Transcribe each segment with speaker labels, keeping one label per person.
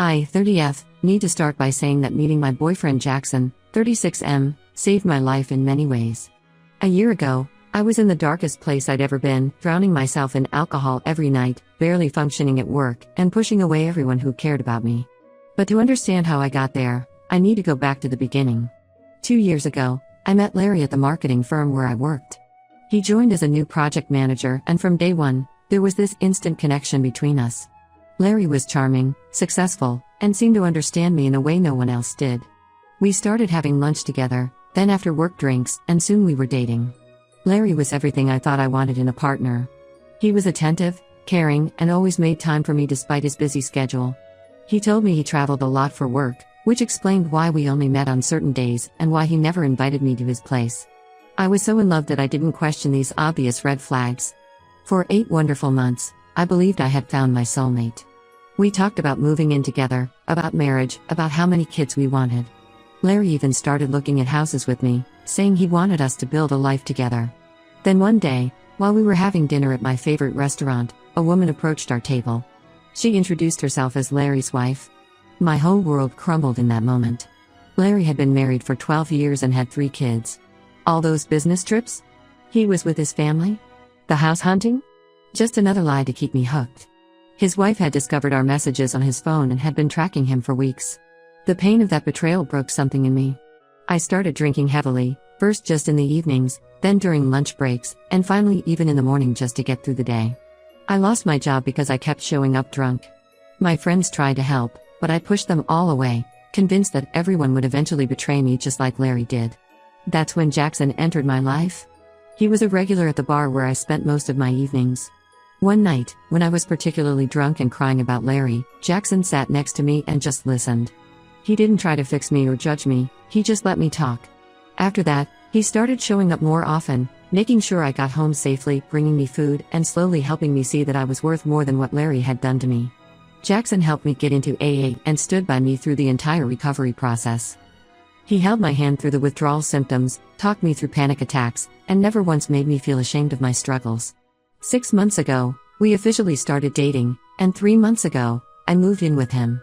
Speaker 1: I, 30F, need to start by saying that meeting my boyfriend Jackson, 36M, saved my life in many ways. A year ago, I was in the darkest place I'd ever been, drowning myself in alcohol every night, barely functioning at work, and pushing away everyone who cared about me. But to understand how I got there, I need to go back to the beginning. 2 years ago, I met Larry at the marketing firm where I worked. He joined as a new project manager, and from day one, there was this instant connection between us. Larry was charming, successful, and seemed to understand me in a way no one else did. We started having lunch together, then after work drinks, and soon we were dating. Larry was everything I thought I wanted in a partner. He was attentive, caring, and always made time for me despite his busy schedule. He told me he traveled a lot for work, which explained why we only met on certain days and why he never invited me to his place. I was so in love that I didn't question these obvious red flags. For 8 wonderful months, I believed I had found my soulmate. We talked about moving in together, about marriage, about how many kids we wanted. Larry even started looking at houses with me, saying he wanted us to build a life together. Then one day, while we were having dinner at my favorite restaurant, a woman approached our table. She introduced herself as Larry's wife. My whole world crumbled in that moment. Larry had been married for 12 years and had 3 kids. All those business trips? He was with his family? The house hunting? Just another lie to keep me hooked. His wife had discovered our messages on his phone and had been tracking him for weeks. The pain of that betrayal broke something in me. I started drinking heavily, first just in the evenings, then during lunch breaks, and finally even in the morning just to get through the day. I lost my job because I kept showing up drunk. My friends tried to help, but I pushed them all away, convinced that everyone would eventually betray me just like Larry did. That's when Jackson entered my life. He was a regular at the bar where I spent most of my evenings. One night, when I was particularly drunk and crying about Larry, Jackson sat next to me and just listened. He didn't try to fix me or judge me, he just let me talk. After that, he started showing up more often, making sure I got home safely, bringing me food, and slowly helping me see that I was worth more than what Larry had done to me. Jackson helped me get into AA and stood by me through the entire recovery process. He held my hand through the withdrawal symptoms, talked me through panic attacks, and never once made me feel ashamed of my struggles. 6 months ago, we officially started dating, and 3 months ago, I moved in with him.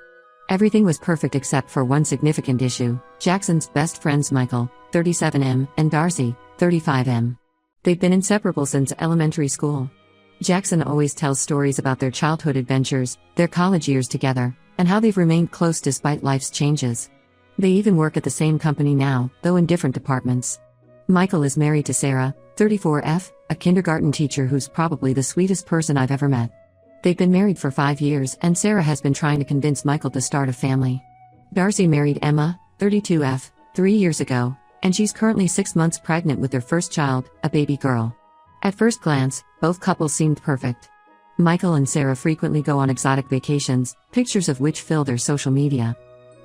Speaker 1: Everything was perfect except for one significant issue: Jackson's best friends Michael, 37M, and Darcy, 35M. They've been inseparable since elementary school. Jackson always tells stories about their childhood adventures, their college years together, and how they've remained close despite life's changes. They even work at the same company now, though in different departments. Michael is married to Sarah, 34F, a kindergarten teacher who's probably the sweetest person I've ever met. They've been married for 5 years, and Sarah has been trying to convince Michael to start a family. Darcy married Emma, 32F, 3 years ago, and she's currently 6 months pregnant with their first child, a baby girl. At first glance, both couples seemed perfect. Michael and Sarah frequently go on exotic vacations, pictures of which fill their social media.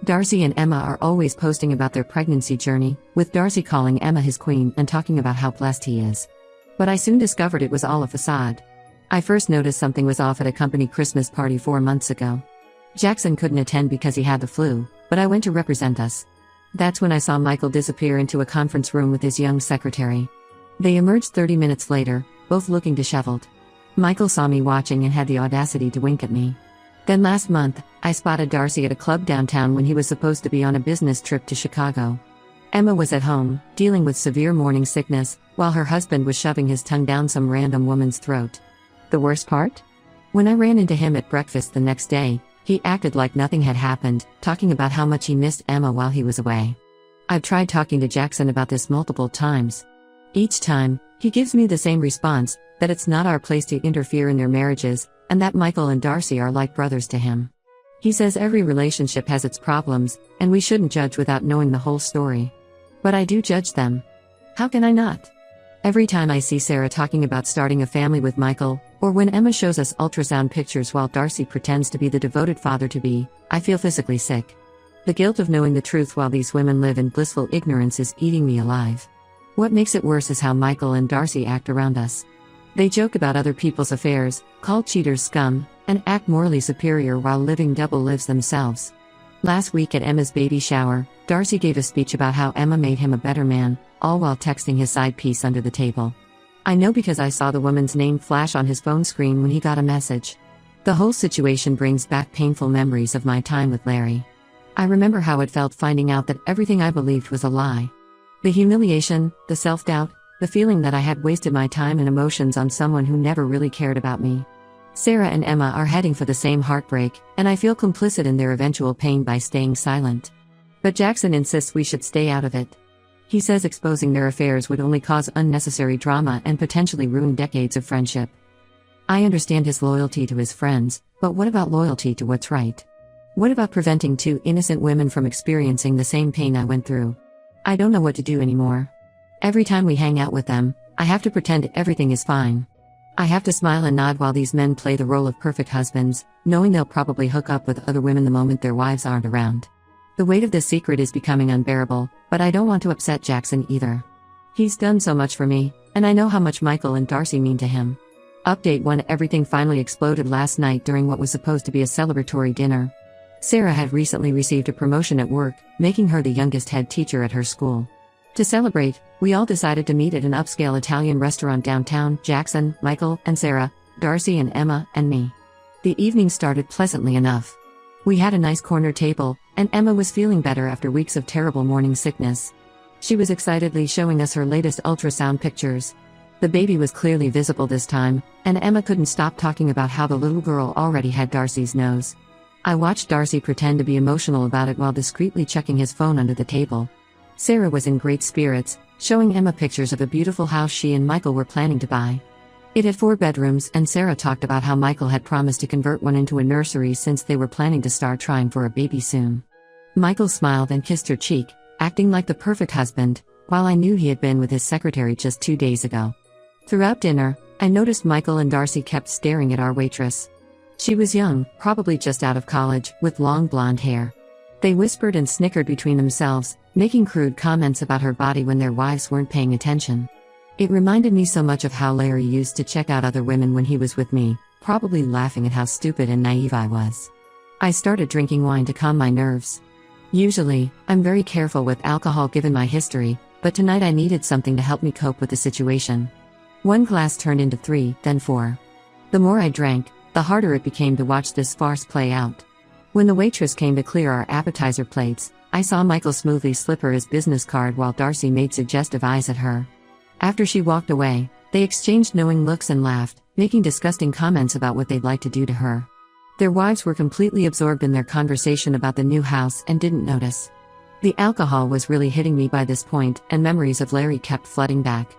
Speaker 1: Darcy and Emma are always posting about their pregnancy journey, with Darcy calling Emma his queen and talking about how blessed he is. But I soon discovered it was all a facade. I first noticed something was off at a company Christmas party 4 months ago. Jackson couldn't attend because he had the flu, but I went to represent us. That's when I saw Michael disappear into a conference room with his young secretary. They emerged 30 minutes later, both looking disheveled. Michael saw me watching and had the audacity to wink at me. Then last month, I spotted Darcy at a club downtown when he was supposed to be on a business trip to Chicago. Emma was at home, dealing with severe morning sickness, while her husband was shoving his tongue down some random woman's throat. The worst part? When I ran into him at breakfast the next day, he acted like nothing had happened, talking about how much he missed Emma while he was away. I've tried talking to Jackson about this multiple times. Each time, he gives me the same response, that it's not our place to interfere in their marriages, and that Michael and Darcy are like brothers to him. He says every relationship has its problems, and we shouldn't judge without knowing the whole story. But I do judge them. How can I not? Every time I see Sarah talking about starting a family with Michael, or when Emma shows us ultrasound pictures while Darcy pretends to be the devoted father-to-be, I feel physically sick. The guilt of knowing the truth while these women live in blissful ignorance is eating me alive. What makes it worse is how Michael and Darcy act around us. They joke about other people's affairs, call cheaters scum, and act morally superior while living double lives themselves. Last week at Emma's baby shower, Darcy gave a speech about how Emma made him a better man, all while texting his side piece under the table. I know because I saw the woman's name flash on his phone screen when he got a message. The whole situation brings back painful memories of my time with Larry. I remember how it felt finding out that everything I believed was a lie. The humiliation, the self-doubt, the feeling that I had wasted my time and emotions on someone who never really cared about me. Sarah and Emma are heading for the same heartbreak, and I feel complicit in their eventual pain by staying silent. But Jackson insists we should stay out of it. He says exposing their affairs would only cause unnecessary drama and potentially ruin decades of friendship. I understand his loyalty to his friends, but what about loyalty to what's right? What about preventing two innocent women from experiencing the same pain I went through? I don't know what to do anymore. Every time we hang out with them, I have to pretend everything is fine. I have to smile and nod while these men play the role of perfect husbands, knowing they'll probably hook up with other women the moment their wives aren't around. The weight of this secret is becoming unbearable, but I don't want to upset Jackson either. He's done so much for me, and I know how much Michael and Darcy mean to him. Update 1: Everything finally exploded last night during what was supposed to be a celebratory dinner. Sarah had recently received a promotion at work, making her the youngest head teacher at her school. To celebrate, we all decided to meet at an upscale Italian restaurant downtown: Jackson, Michael, and Sarah, Darcy and Emma, and me. The evening started pleasantly enough. We had a nice corner table, and Emma was feeling better after weeks of terrible morning sickness. She was excitedly showing us her latest ultrasound pictures. The baby was clearly visible this time, and Emma couldn't stop talking about how the little girl already had Darcy's nose. I watched Darcy pretend to be emotional about it while discreetly checking his phone under the table. Sarah was in great spirits, showing Emma pictures of a beautiful house she and Michael were planning to buy. It had 4 bedrooms, and Sarah talked about how Michael had promised to convert one into a nursery since they were planning to start trying for a baby soon. Michael smiled and kissed her cheek, acting like the perfect husband, while I knew he had been with his secretary just 2 days ago. Throughout dinner, I noticed Michael and Darcy kept staring at our waitress. She was young, probably just out of college, with long blonde hair. They whispered and snickered between themselves, making crude comments about her body when their wives weren't paying attention. It reminded me so much of how Larry used to check out other women when he was with me, probably laughing at how stupid and naive I was. I started drinking wine to calm my nerves. Usually, I'm very careful with alcohol given my history, but tonight I needed something to help me cope with the situation. 1 glass turned into 3, then 4. The more I drank, the harder it became to watch this farce play out. When the waitress came to clear our appetizer plates, I saw Michael smoothly slip her his business card while Darcy made suggestive eyes at her. After she walked away, they exchanged knowing looks and laughed, making disgusting comments about what they'd like to do to her. Their wives were completely absorbed in their conversation about the new house and didn't notice. The alcohol was really hitting me by this point, and memories of Larry kept flooding back.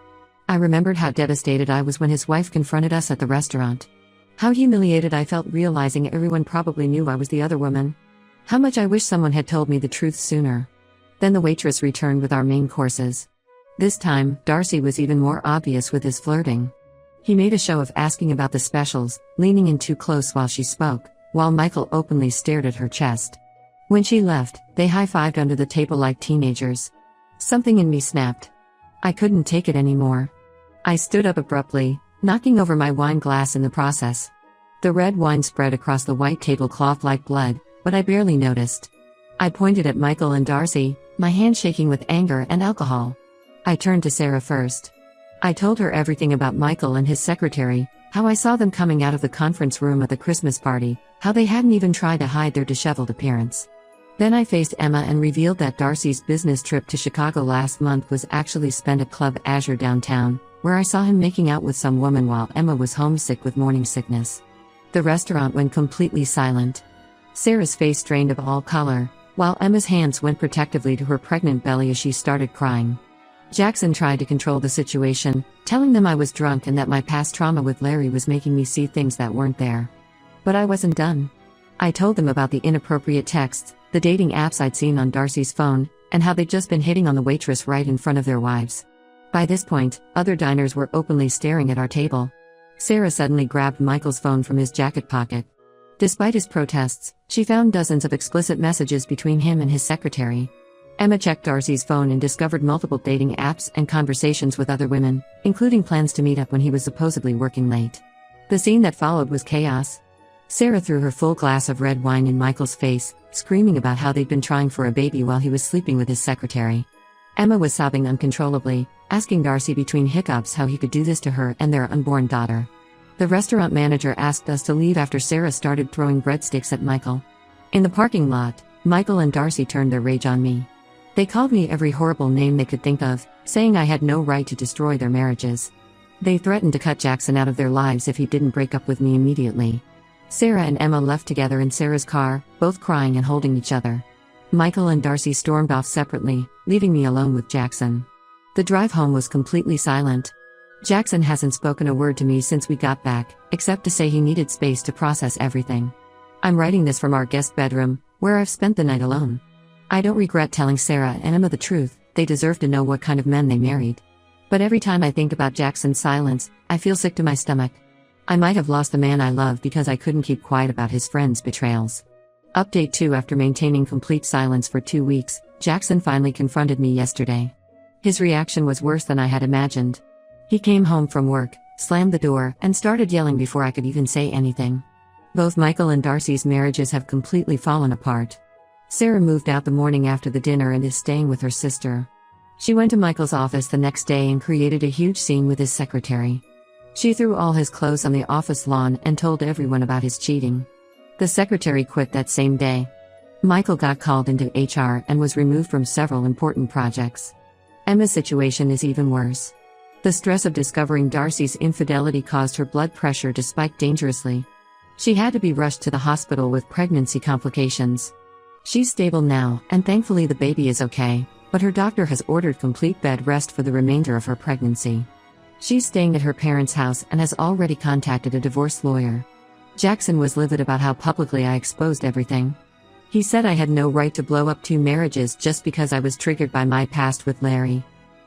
Speaker 1: I remembered how devastated I was when his wife confronted us at the restaurant. How humiliated I felt realizing everyone probably knew I was the other woman. How much I wish someone had told me the truth sooner. Then the waitress returned with our main courses. This time, Darcy was even more obvious with his flirting. He made a show of asking about the specials, leaning in too close while she spoke, while Michael openly stared at her chest. When she left, they high-fived under the table like teenagers. Something in me snapped. I couldn't take it anymore. I stood up abruptly, knocking over my wine glass in the process. The red wine spread across the white tablecloth like blood, but I barely noticed. I pointed at Michael and Darcy, my hand shaking with anger and alcohol. I turned to Sarah first. I told her everything about Michael and his secretary, how I saw them coming out of the conference room at the Christmas party, how they hadn't even tried to hide their disheveled appearance. Then I faced Emma and revealed that Darcy's business trip to Chicago last month was actually spent at Club Azure downtown, where I saw him making out with some woman while Emma was homesick with morning sickness. The restaurant went completely silent. Sarah's face drained of all color, while Emma's hands went protectively to her pregnant belly as she started crying. Jackson tried to control the situation, telling them I was drunk and that my past trauma with Larry was making me see things that weren't there. But I wasn't done. I told them about the inappropriate texts, the dating apps I'd seen on Darcy's phone, and how they'd just been hitting on the waitress right in front of their wives. By this point, other diners were openly staring at our table. Sarah suddenly grabbed Michael's phone from his jacket pocket. Despite his protests, she found dozens of explicit messages between him and his secretary. Emma checked Darcy's phone and discovered multiple dating apps and conversations with other women, including plans to meet up when he was supposedly working late. The scene that followed was chaos. Sarah threw her full glass of red wine in Michael's face, screaming about how they'd been trying for a baby while he was sleeping with his secretary. Emma was sobbing uncontrollably, asking Darcy between hiccups how he could do this to her and their unborn daughter. The restaurant manager asked us to leave after Sarah started throwing breadsticks at Michael. In the parking lot, Michael and Darcy turned their rage on me. They called me every horrible name they could think of, saying I had no right to destroy their marriages. They threatened to cut Jackson out of their lives if he didn't break up with me immediately. Sarah and Emma left together in Sarah's car, both crying and holding each other. Michael and Darcy stormed off separately, leaving me alone with Jackson. The drive home was completely silent. Jackson hasn't spoken a word to me since we got back, except to say he needed space to process everything. I'm writing this from our guest bedroom, where I've spent the night alone. I don't regret telling Sarah and Emma the truth, they deserve to know what kind of men they married. But every time I think about Jackson's silence, I feel sick to my stomach. I might have lost the man I love because I couldn't keep quiet about his friends' betrayals. Update 2: After maintaining complete silence for 2 weeks, Jackson finally confronted me yesterday. His reaction was worse than I had imagined. He came home from work, slammed the door, and started yelling before I could even say anything. Both Michael and Darcy's marriages have completely fallen apart. Sarah moved out the morning after the dinner and is staying with her sister. She went to Michael's office the next day and created a huge scene with his secretary. She threw all his clothes on the office lawn and told everyone about his cheating. The secretary quit that same day. Michael got called into HR and was removed from several important projects. Emma's situation is even worse. The stress of discovering Darcy's infidelity caused her blood pressure to spike dangerously. She had to be rushed to the hospital with pregnancy complications. She's stable now, and thankfully the baby is okay, but her doctor has ordered complete bed rest for the remainder of her pregnancy. She's staying at her parents' house and has already contacted a divorce lawyer. Jackson was livid about how publicly I exposed everything. He said I had no right to blow up 2 marriages just because I was triggered by my past with Larry.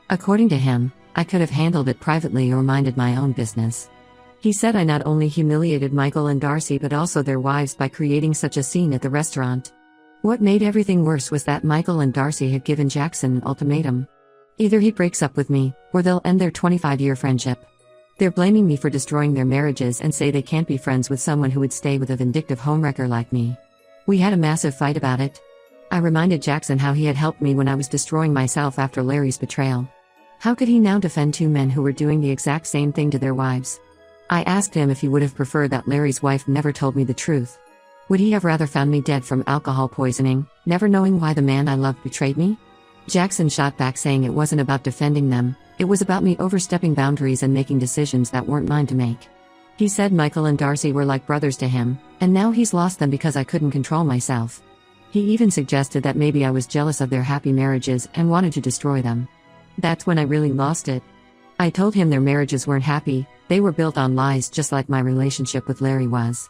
Speaker 1: According to him, I could have handled it privately or minded my own business. He said I not only humiliated Michael and Darcy but also their wives by creating such a scene at the restaurant. What made everything worse was that Michael and Darcy had given Jackson an ultimatum. Either he breaks up with me, or they'll end their 25-year friendship. They're blaming me for destroying their marriages and say they can't be friends with someone who would stay with a vindictive homewrecker like me. We had a massive fight about it. I reminded Jackson how he had helped me when I was destroying myself after Larry's betrayal. How could he now defend 2 men who were doing the exact same thing to their wives? I asked him if he would have preferred that Larry's wife never told me the truth. Would he have rather found me dead from alcohol poisoning, never knowing why the man I loved betrayed me? Jackson shot back saying it wasn't about defending them, it was about me overstepping boundaries and making decisions that weren't mine to make. He said Michael and Darcy were like brothers to him, and now he's lost them because I couldn't control myself. He even suggested that maybe I was jealous of their happy marriages and wanted to destroy them. That's when I really lost it. I told him their marriages weren't happy, they were built on lies just like my relationship with Larry was.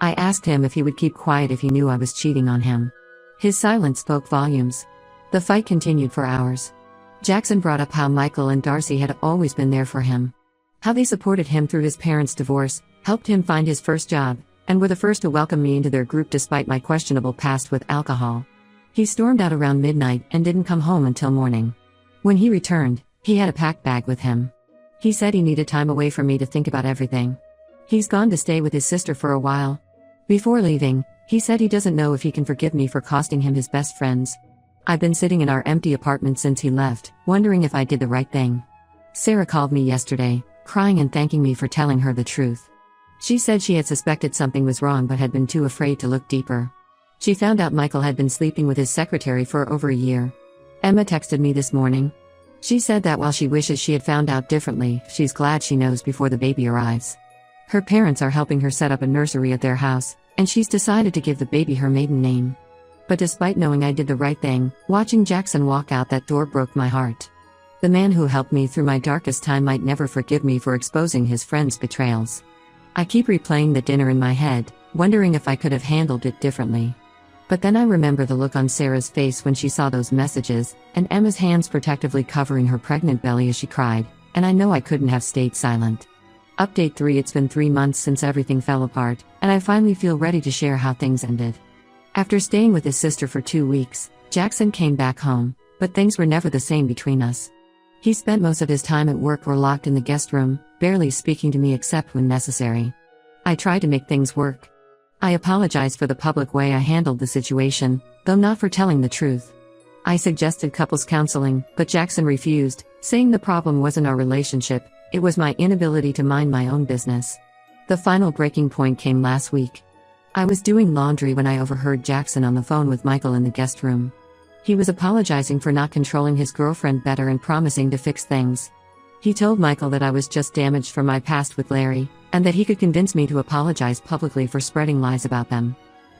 Speaker 1: I asked him if he would keep quiet if he knew I was cheating on him. His silence spoke volumes. The fight continued for hours. Jackson brought up how Michael and Darcy had always been there for him. How they supported him through his parents' divorce, helped him find his first job, and were the first to welcome me into their group despite my questionable past with alcohol. He stormed out around midnight and didn't come home until morning. When he returned, he had a packed bag with him. He said he needed time away from me to think about everything. He's gone to stay with his sister for a while. Before leaving, he said he doesn't know if he can forgive me for costing him his best friends. I've been sitting in our empty apartment since he left, wondering if I did the right thing. Sarah called me yesterday, crying and thanking me for telling her the truth. She said she had suspected something was wrong but had been too afraid to look deeper. She found out Michael had been sleeping with his secretary for over a year. Emma texted me this morning. She said that while she wishes she had found out differently, she's glad she knows before the baby arrives. Her parents are helping her set up a nursery at their house, and she's decided to give the baby her maiden name. But despite knowing I did the right thing, watching Jackson walk out that door broke my heart. The man who helped me through my darkest time might never forgive me for exposing his friends' betrayals. I keep replaying the dinner in my head, wondering if I could have handled it differently. But then I remember the look on Sarah's face when she saw those messages, and Emma's hands protectively covering her pregnant belly as she cried, and I know I couldn't have stayed silent. Update 3: It's been 3 months since everything fell apart, and I finally feel ready to share how things ended. After staying with his sister for 2 weeks, Jackson came back home, but things were never the same between us. He spent most of his time at work or locked in the guest room, barely speaking to me except when necessary. I tried to make things work. I apologized for the public way I handled the situation, though not for telling the truth. I suggested couples counseling, but Jackson refused, saying the problem wasn't our relationship, it was my inability to mind my own business. The final breaking point came last week. I was doing laundry when I overheard Jackson on the phone with Michael in the guest room. He was apologizing for not controlling his girlfriend better and promising to fix things. He told Michael that I was just damaged from my past with Larry, and that he could convince me to apologize publicly for spreading lies about them.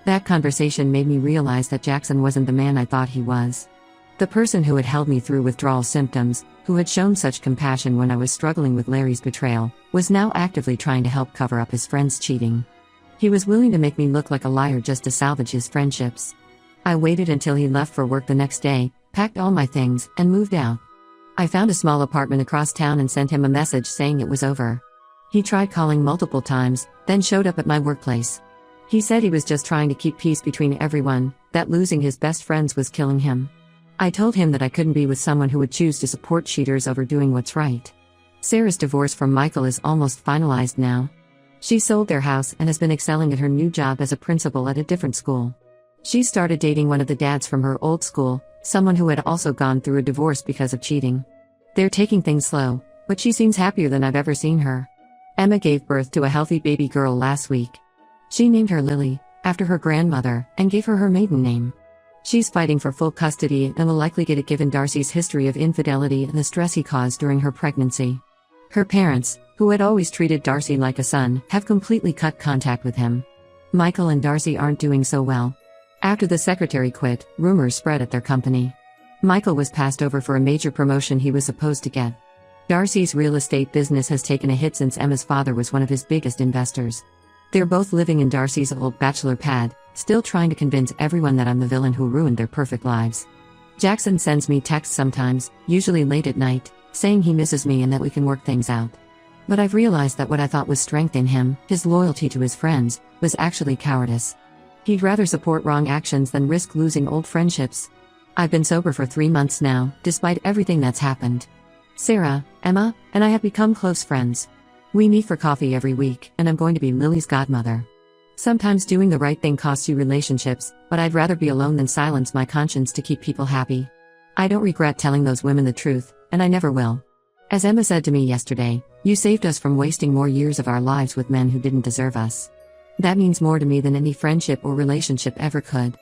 Speaker 1: That conversation made me realize that Jackson wasn't the man I thought he was. The person who had held me through withdrawal symptoms, who had shown such compassion when I was struggling with Larry's betrayal, was now actively trying to help cover up his friend's cheating. He was willing to make me look like a liar just to salvage his friendships. I waited until he left for work the next day, packed all my things, and moved out. I found a small apartment across town and sent him a message saying it was over. He tried calling multiple times, then showed up at my workplace. He said he was just trying to keep peace between everyone, that losing his best friends was killing him. I told him that I couldn't be with someone who would choose to support cheaters over doing what's right. Sarah's divorce from Michael is almost finalized now. She sold their house and has been excelling at her new job as a principal at a different school. She started dating one of the dads from her old school, someone who had also gone through a divorce because of cheating. They're taking things slow, but she seems happier than I've ever seen her. Emma gave birth to a healthy baby girl last week. She named her Lily, after her grandmother, and gave her maiden name. She's fighting for full custody and will likely get it given Darcy's history of infidelity and the stress he caused during her pregnancy. Her parents, who had always treated Darcy like a son, have completely cut contact with him. Michael and Darcy aren't doing so well. After the secretary quit, rumors spread at their company. Michael was passed over for a major promotion he was supposed to get. Darcy's real estate business has taken a hit since Emma's father was one of his biggest investors. They're both living in Darcy's old bachelor pad, still trying to convince everyone that I'm the villain who ruined their perfect lives. Jackson sends me texts sometimes, usually late at night, saying he misses me and that we can work things out. But I've realized that what I thought was strength in him, his loyalty to his friends, was actually cowardice. He'd rather support wrong actions than risk losing old friendships. I've been sober for 3 months now, despite everything that's happened. Sarah, Emma, and I have become close friends. We meet for coffee every week, and I'm going to be Lily's godmother. Sometimes doing the right thing costs you relationships, but I'd rather be alone than silence my conscience to keep people happy. I don't regret telling those women the truth, and I never will. As Emma said to me yesterday, you saved us from wasting more years of our lives with men who didn't deserve us. That means more to me than any friendship or relationship ever could.